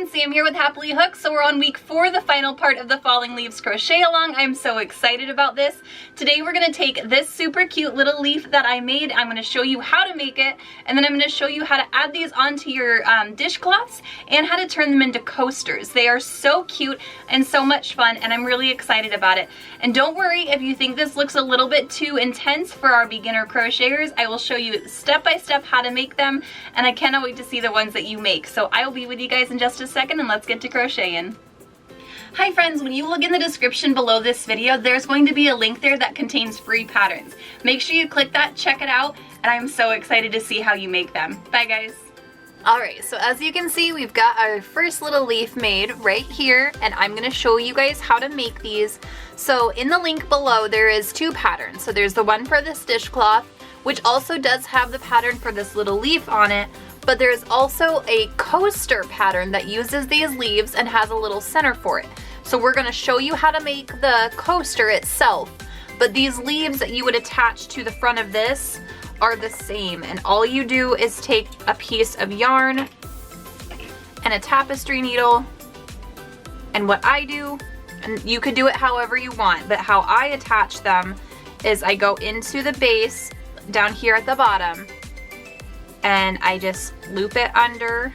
friends, Sam here with Happily Hooked. So we're on week 4, the final part of the Falling Leaves crochet along. I'm so excited about this. Today we're gonna take this super cute little leaf that I made. I'm gonna show you how to make it, and then I'm gonna show you how to add these onto your dishcloths and how to turn them into coasters. They are so cute and so much fun, and I'm really excited about it. And don't worry if you think this looks a little bit too intense for our beginner crocheters. I will show you step by step how to make them, and I cannot wait to see the ones that you make. So I'll be with you guys in just a second, and let's get to crocheting. Hi friends, when you look in the description below this video, there's going to be a link there that contains free patterns. Make sure you click that, check it out, and I'm so excited to see how you make them. Bye guys. Alright, so as you can see, we've got our first little leaf made right here, and I'm going to show you guys how to make these. So in the link below, there is 2 patterns. So there's the one for this dishcloth, which also does have the pattern for this little leaf on it, but there's also a coaster pattern that uses these leaves and has a little center for it. So we're going to show you how to make the coaster itself, but these leaves that you would attach to the front of this are the same, and all you do is take a piece of yarn and a tapestry needle, and what I do, and you could do it however you want, but how I attach them is I go into the base down here at the bottom and I just loop it under.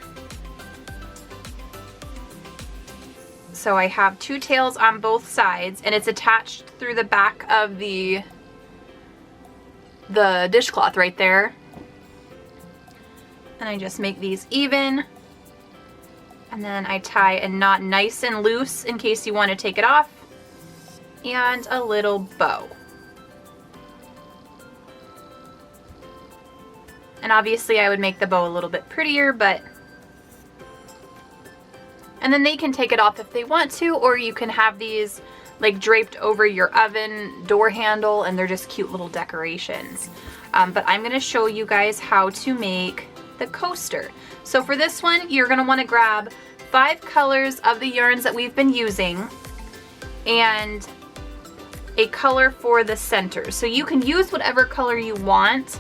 So I have 2 tails on both sides, and it's attached through the back of the dishcloth right there. And I just make these even, and then I tie a knot nice and loose in case you want to take it off, and a little bow. And obviously I would make the bow a little bit prettier, but and then they can take it off if they want to, or you can have these like draped over your oven door handle, and they're just cute little decorations. But I'm going to show you guys how to make the coaster. So for this one, you're going to want to grab 5 colors of the yarns that we've been using and a color for the center. So you can use whatever color you want.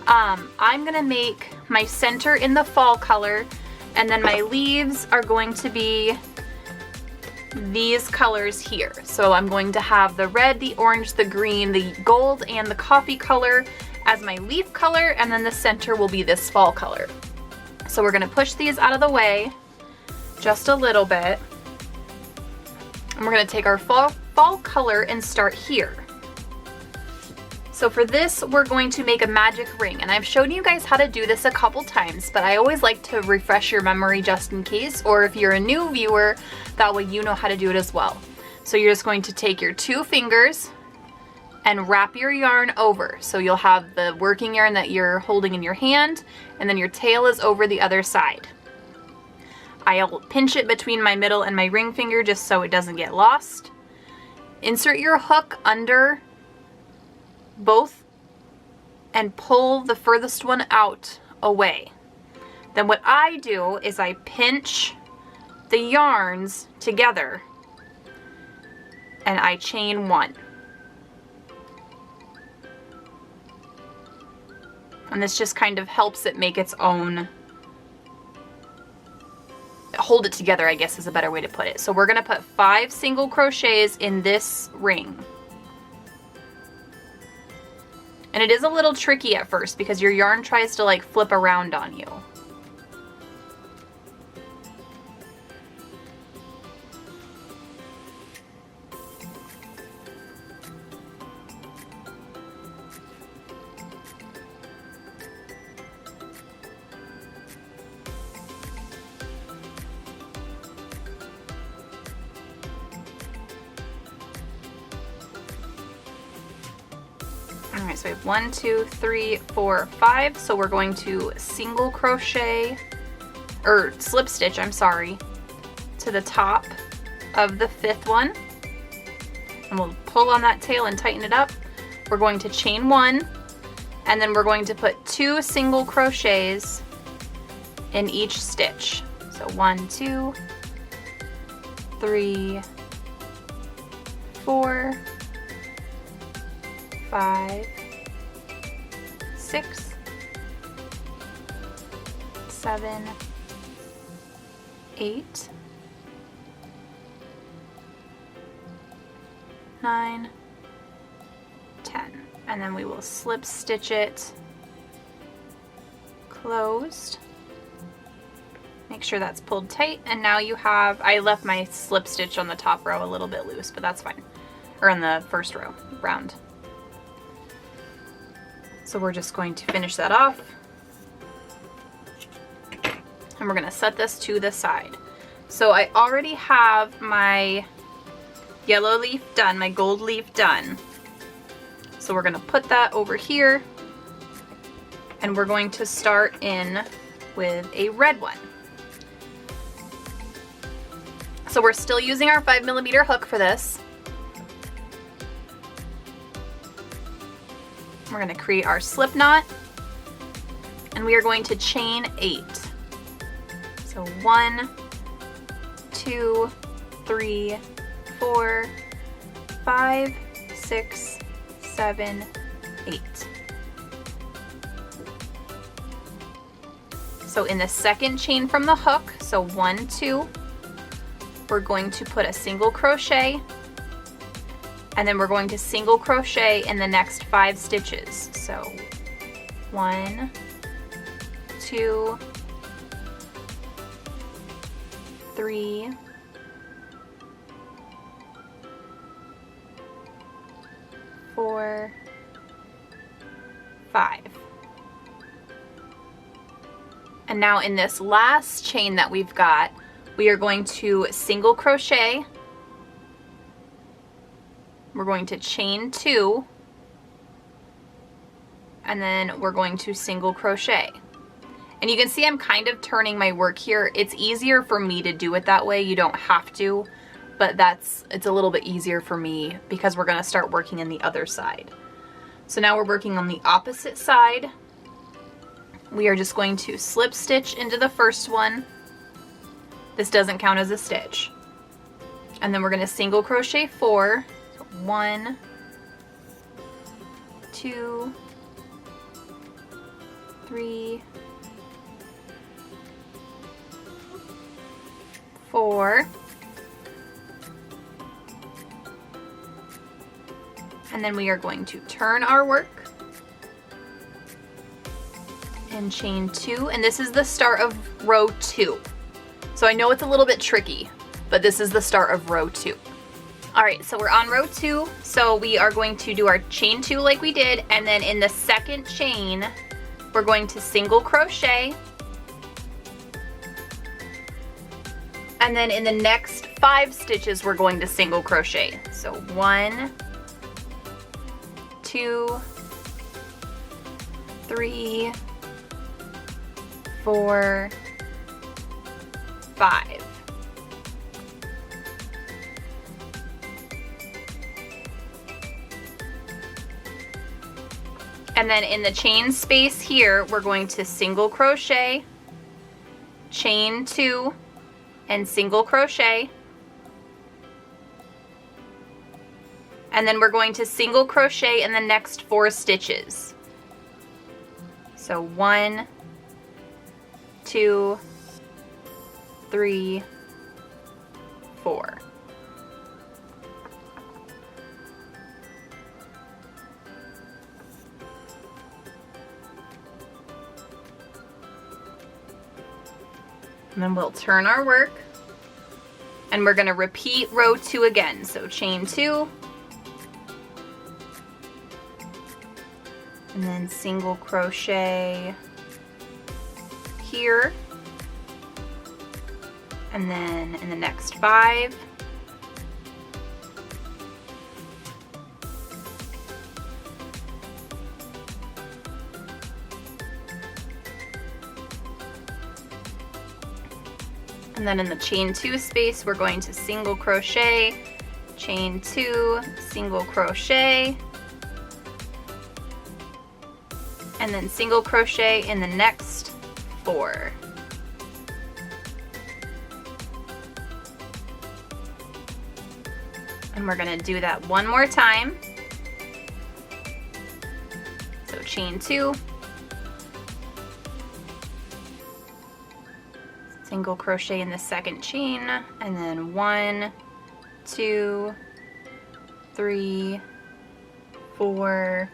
I'm going to make my center in the fall color, and then my leaves are going to be these colors here. So I'm going to have the red, the orange, the green, the gold, and the coffee color as my leaf color, and then the center will be this fall color. So we're going to push these out of the way just a little bit, and we're going to take our fall color and start here. So for this, we're going to make a magic ring, and I've shown you guys how to do this a couple times, but I always like to refresh your memory just in case, or if you're a new viewer, that way you know how to do it as well. So you're just going to take your 2 fingers and wrap your yarn over. So you'll have the working yarn that you're holding in your hand, and then your tail is over the other side. I'll pinch it between my middle and my ring finger just so it doesn't get lost. Insert your hook under both and pull the furthest one out away. Then what I do is I pinch the yarns together and I chain 1. And this just kind of helps it make its own, hold it together, I guess is a better way to put it. So we're going to put 5 single crochets in this ring. And it is a little tricky at first because your yarn tries to like flip around on you. Alright, so we have 1, 2, 3, 4, 5. So we're going to single crochet, or slip stitch, I'm sorry, to the top of the 5th one. And we'll pull on that tail and tighten it up. We're going to chain 1, and then we're going to put 2 single crochets in each stitch. So 1, 2, 3, 4, 5, 6, 7, 8, 9, 10. And then we will slip stitch it closed. Make sure that's pulled tight, and now you have, I left my slip stitch on the top row a little bit loose, but that's fine. Or in the first row, round. So we're just going to finish that off. And we're gonna set this to the side. So I already have my yellow leaf done, my gold leaf done. So we're gonna put that over here, and we're going to start in with a red one. So we're still using our 5mm hook for this. We're going to create our slip knot, and we are going to chain 8. So 1, 2, 3, 4, 5, 6, 7, 8. So in the second chain from the hook, so 1, 2, we're going to put a single crochet, and then we're going to single crochet in the next 5 stitches. So 1, 2, 3, 4, 5. And now in this last chain that we've got, we are going to single crochet. We're going to chain 2, and then we're going to single crochet. And you can see I'm kind of turning my work here. It's easier for me to do it that way. You don't have to, but it's a little bit easier for me because we're going to start working in the other side. So now we're working on the opposite side. We are just going to slip stitch into the first one. This doesn't count as a stitch. And then we're going to single crochet 4. So 1, 2, 3, 4. And then we are going to turn our work and chain 2. And this is the start of row 2. So I know it's a little bit tricky, but this is the start of row 2. All right, so we're on row 2. So we are going to do our chain 2 like we did, and then in the second chain, we're going to single crochet. And then in the next 5 stitches, we're going to single crochet. So 1, 2, 3, 4, 5. And then in the chain space here, we're going to single crochet, chain 2, and single crochet. And then we're going to single crochet in the next 4 stitches. So 1, 2, 3, 4. And then we'll turn our work, and we're going to repeat row 2 again. So chain 2, and then single crochet here, and then in the next 5, and then in the chain 2 space, we're going to single crochet, chain 2, single crochet, and then single crochet in the next 4. And we're going to do that one more time. So chain 2, single crochet in the second chain, and then 1, 2, 3, 4,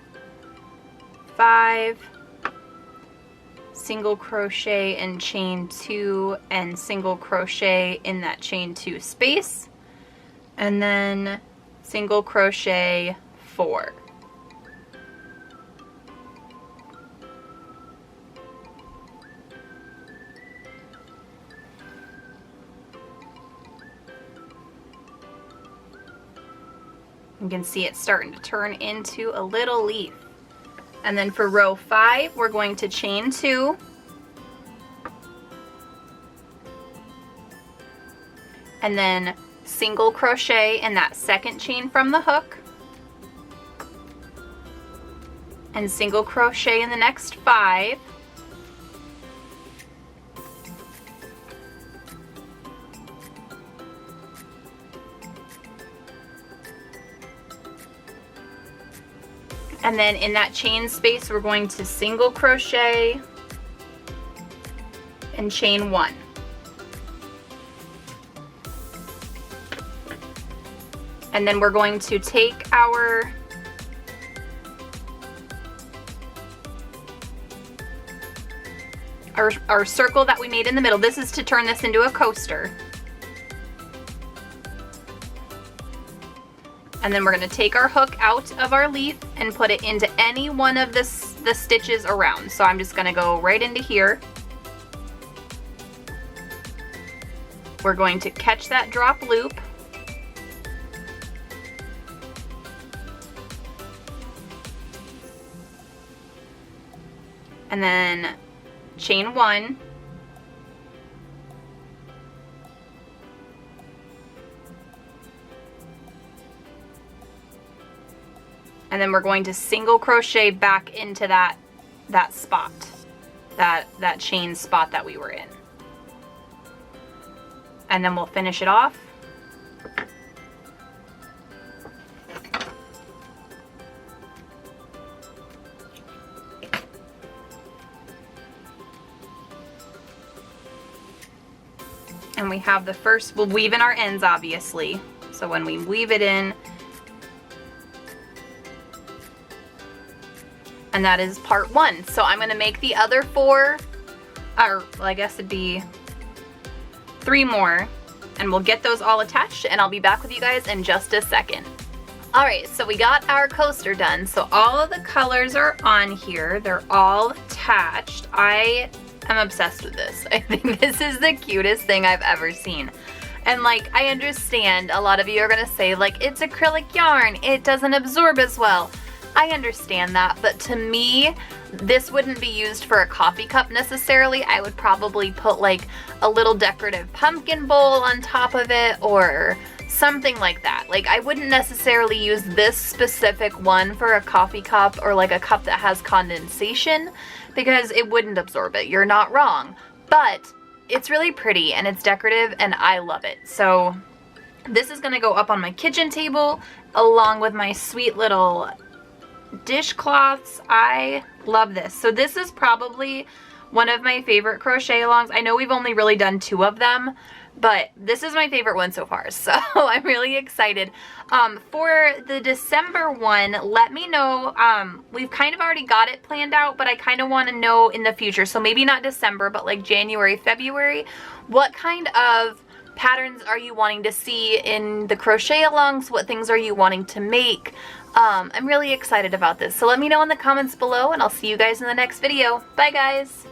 5, single crochet and chain 2 and single crochet in that chain 2 space, and then single crochet 4. You can see it's starting to turn into a little leaf. And then for row 5, we're going to chain 2, and then single crochet in that second chain from the hook, and single crochet in the next 5, and then in that chain space we're going to single crochet and chain 1. And then we're going to take our circle that we made in the middle. This is to turn this into a coaster. And then we're going to take our hook out of our leaf and put it into any one of the stitches around. So I'm just going to go right into here. We're going to catch that drop loop. And then chain 1. And then we're going to single crochet back into that spot, that chain spot that we were in. And then we'll finish it off. And we have the first, we'll weave in our ends obviously. So when we weave it in, and that is part 1. So I'm going to make the other 4, or well, I guess it'd be 3 more, and we'll get those all attached, and I'll be back with you guys in just a second. Alright, so we got our coaster done. So all of the colors are on here. They're all attached. I am obsessed with this. I think this is the cutest thing I've ever seen. And like, I understand a lot of you are going to say like, it's acrylic yarn, it doesn't absorb as well. I understand that, but to me, this wouldn't be used for a coffee cup necessarily. I would probably put like a little decorative pumpkin bowl on top of it or something like that. Like, I wouldn't necessarily use this specific one for a coffee cup or like a cup that has condensation because it wouldn't absorb it. You're not wrong, but it's really pretty and it's decorative and I love it. So this is gonna go up on my kitchen table along with my sweet little dishcloths. I love this. So this is probably one of my favorite crochet alongs. I know we've only really done 2 of them, but this is my favorite one so far. So I'm really excited. For the December one, let me know. We've kind of already got it planned out, but I kind of want to know in the future. So maybe not December, but like January, February, what kind of patterns are you wanting to see in the crochet alongs? What things are you wanting to make? I'm really excited about this. So let me know in the comments below and I'll see you guys in the next video. Bye guys!